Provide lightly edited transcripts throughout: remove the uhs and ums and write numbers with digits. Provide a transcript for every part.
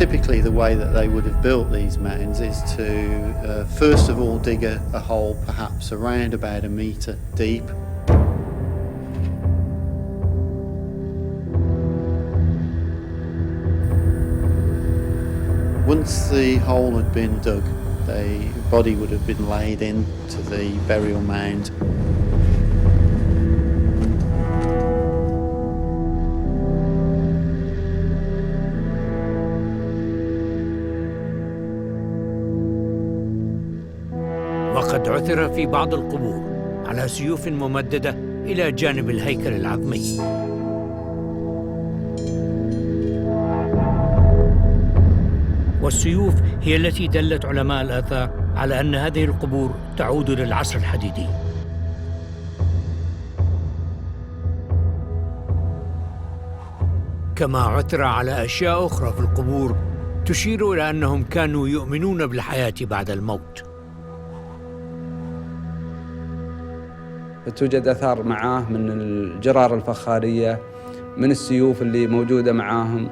Typically the way that they would have built these mounds is to first of all dig a hole perhaps around about a metre deep. Once the hole had been dug, the body would have been laid into the burial mound. وقد عثر في بعض القبور على سيوف ممددة إلى جانب الهيكل العظمي. والسيوف هي التي دلت علماء الآثار على أن هذه القبور تعود للعصر الحديدي. كما عثر على أشياء أخرى في القبور تشير إلى أنهم كانوا يؤمنون بالحياة بعد الموت. توجد أثار معاه من الجرار الفخارية، من السيوف اللي موجودة معاهم،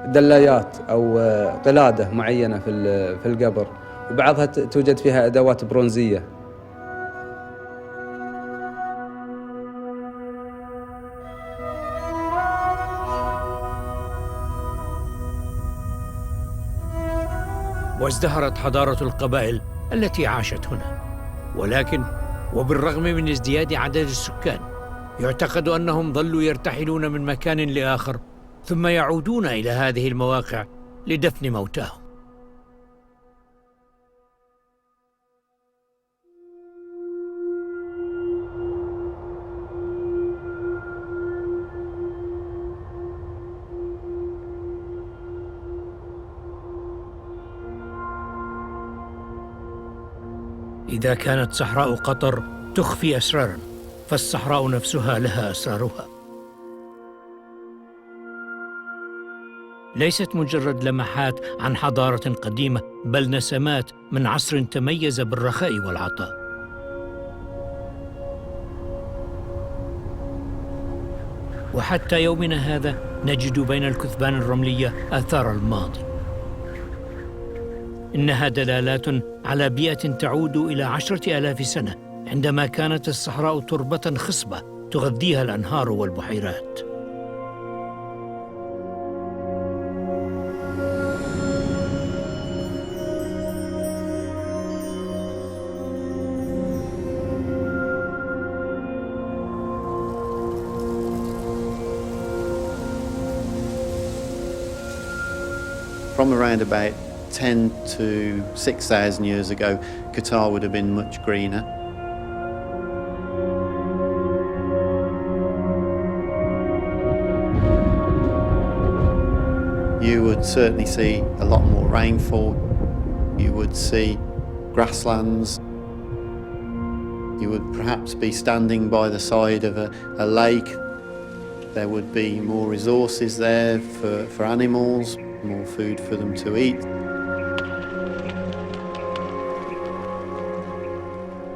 دلايات أو قلادة معينة في القبر، وبعضها توجد فيها أدوات برونزية. وازدهرت حضارة القبائل التي عاشت هنا، ولكن وبالرغم من ازدياد عدد السكان يعتقد أنهم ظلوا يرتحلون من مكان لآخر ثم يعودون إلى هذه المواقع لدفن موتاهم. إذا كانت صحراء قطر تخفي أسراراً، فالصحراء نفسها لها أسرارها. ليست مجرد لمحات عن حضارة قديمة، بل نسمات من عصر تميز بالرخاء والعطاء. وحتى يومنا هذا نجد بين الكثبان الرملية آثار الماضي. إنها دلالات على بيئة تعود إلى 10,000 سنة، عندما كانت الصحراء تربة خصبة تغذيها الأنهار والبحيرات. From around about 10 to 6,000 years ago, Qatar would have been much greener. You would certainly see a lot more rainfall. You would see grasslands. You would perhaps be standing by the side of a lake. There would be more resources there for animals, more food for them to eat.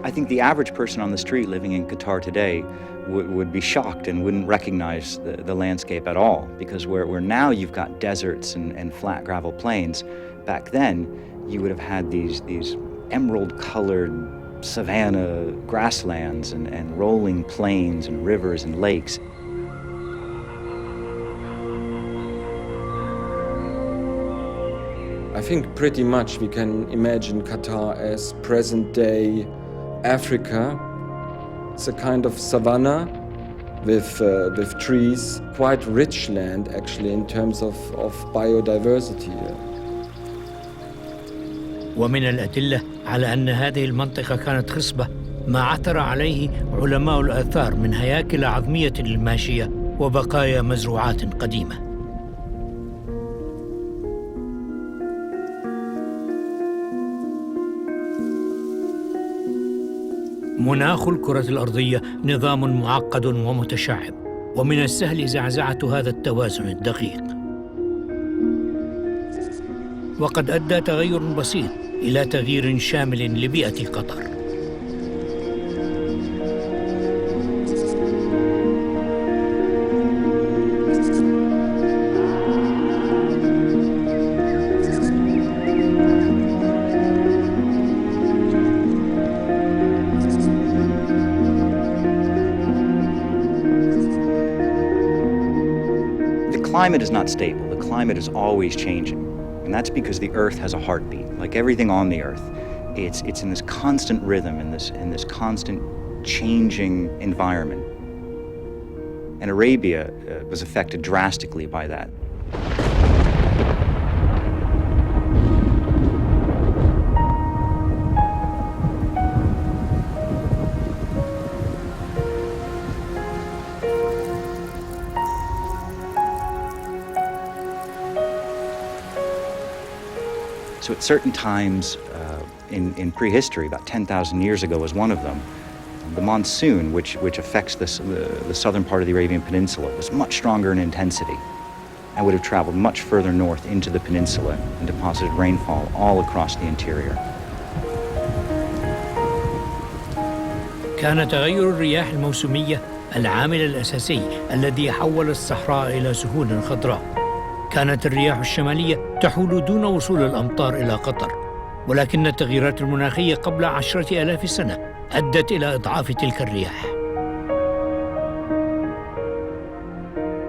I think the average person on the street living in Qatar today would be shocked and wouldn't recognize the landscape at all, because where now you've got deserts and flat gravel plains, back then you would have had these emerald-colored savanna grasslands and rolling plains and rivers and lakes. I think pretty much we can imagine Qatar as present-day Africa. It's a kind of savanna with trees, quite rich land actually in terms of biodiversity. ومن الأدلة على أن هذه المنطقة كانت خصبة ما عثر عليه علماء الآثار من هياكل عظمية للماشية وبقايا مزروعات قديمة. مناخ الكرة الأرضية نظام معقد ومتشعب، ومن السهل زعزعة هذا التوازن الدقيق. وقد أدى تغير بسيط إلى تغيير شامل لبيئة قطر. climate is not stable. The climate is always changing. And that's because the Earth has a heartbeat. Like everything on the Earth, it's in this constant rhythm, in this constant changing environment. And Arabia was affected drastically by that. So at certain times in prehistory, about 10,000 years ago was one of them, the monsoon, which affects the southern part of the Arabian Peninsula, was much stronger in intensity and would have traveled much further north into the peninsula and deposited rainfall all across the interior. كان تغير الرياح الموسمية العامل الأساسي الذي حول الصحراء إلى سهول خضراء. كانت الرياح الشمالية تحول دون وصول الأمطار إلى قطر، ولكن التغييرات المناخية قبل 10,000 سنة أدت إلى إضعاف تلك الرياح.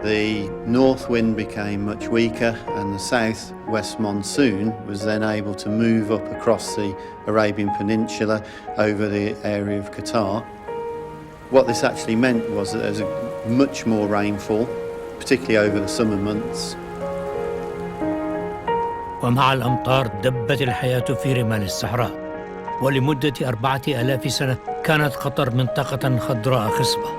The north wind became much weaker and the south-west monsoon was then able to move up across the Arabian Peninsula over the area of Qatar. What this actually meant was that there was much more rainfall, particularly over the summer months. ومع الأمطار دبت الحياة في رمال الصحراء، ولمدة 4,000 سنة كانت قطر منطقة خضراء خصبة.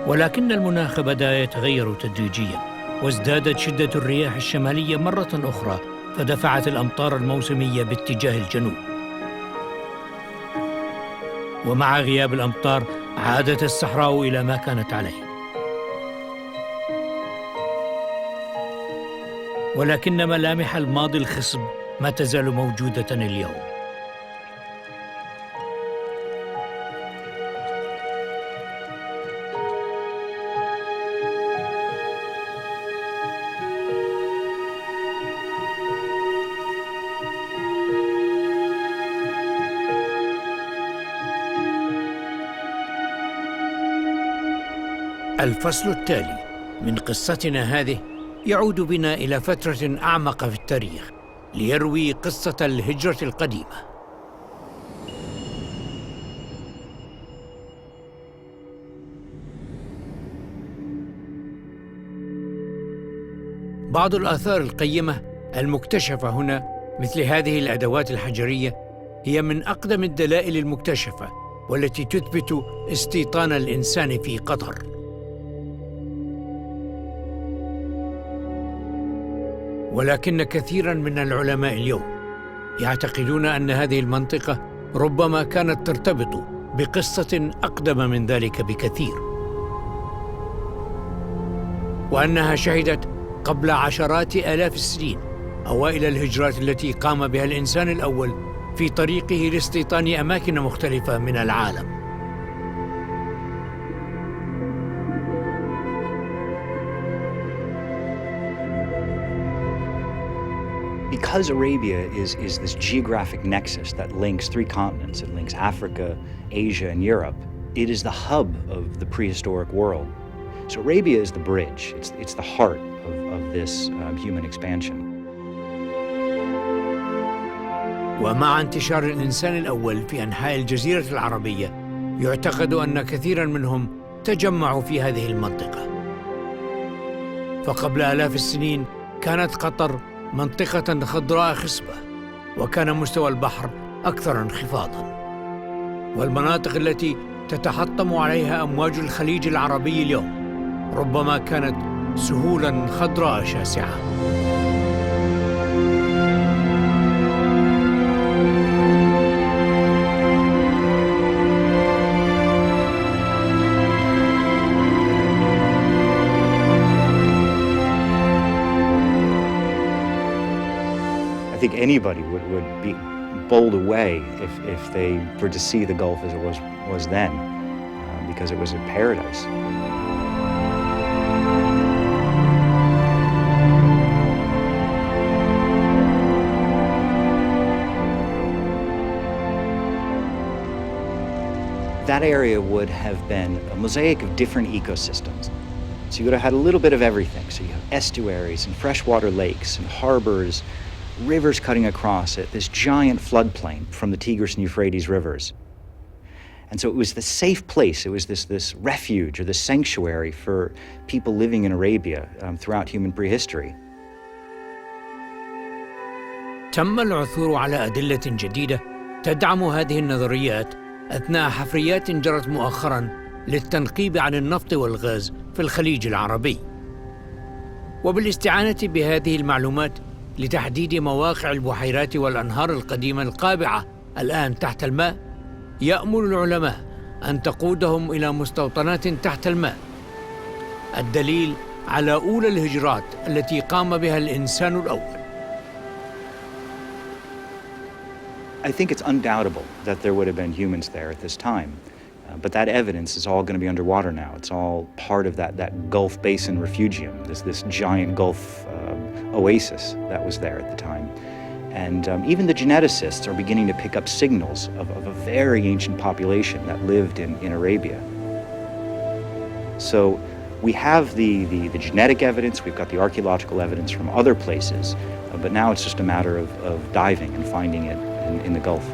ولكن المناخ بدأ يتغير تدريجياً، وازدادت شدة الرياح الشمالية مرة أخرى، فدفعت الأمطار الموسمية باتجاه الجنوب. ومع غياب الأمطار عادت الصحراء إلى ما كانت عليه. ولكن ملامح الماضي الخصب ما تزال موجودة اليوم. الفصل التالي من قصتنا هذه يعود بنا إلى فترة أعمق في التاريخ ليروي قصة الهجرة القديمة. بعض الآثار القيمة المكتشفة هنا مثل هذه الأدوات الحجرية هي من أقدم الدلائل المكتشفة والتي تثبت استيطان الإنسان في قطر. ولكن كثيراً من العلماء اليوم يعتقدون أن هذه المنطقة ربما كانت ترتبط بقصة أقدم من ذلك بكثير، وأنها شهدت قبل عشرات آلاف السنين أوائل الهجرات التي قام بها الإنسان الأول في طريقه لاستيطان أماكن مختلفة من العالم. Because Arabia is this geographic nexus that links three continents, it links Africa, Asia, and Europe, it is the hub of the prehistoric world. So Arabia is the bridge, it's the heart of this human expansion. ومع انتشار الإنسان الأول في أنحاء الجزيرة العربية يعتقد أن كثيراً منهم تجمعوا في هذه المنطقة. فقبل آلاف السنين كانت قطر منطقة خضراء خصبة، وكان مستوى البحر أكثر انخفاضاً، والمناطق التي تتحطم عليها أمواج الخليج العربي اليوم ربما كانت سهولاً خضراء شاسعة. I think anybody would be bowled away if they were to see the Gulf as it was then, because it was a paradise. That area would have been a mosaic of different ecosystems. So you would have had a little bit of everything. So you have estuaries and freshwater lakes and harbors, rivers cutting across it, this giant floodplain from the Tigris and Euphrates rivers. And so it was the safe place. It was this refuge or this sanctuary for people living in Arabia throughout human prehistory. تم العثور على أدلة جديدة تدعم هذه النظريات أثناء حفريات جرت مؤخراً للتنقيب عن النفط والغاز في الخليج العربي. وبالاستعانة بهذه المعلومات لتحديد مواقع البحيرات والأنهار القديمة القابعة الآن تحت الماء، يأمل العلماء أن تقودهم إلى مستوطنات تحت الماء، الدليل على أولى الهجرات التي قام بها الإنسان الأول. I think it's undoubtable that there would have been humans there at this time. But that evidence is all going to be underwater now. It's all part of that Gulf Basin refugium, this giant Gulf oasis that was there at the time. And even the geneticists are beginning to pick up signals of a very ancient population that lived in Arabia. So we have the genetic evidence, we've got the archaeological evidence from other places, but now it's just a matter of diving and finding it in the Gulf.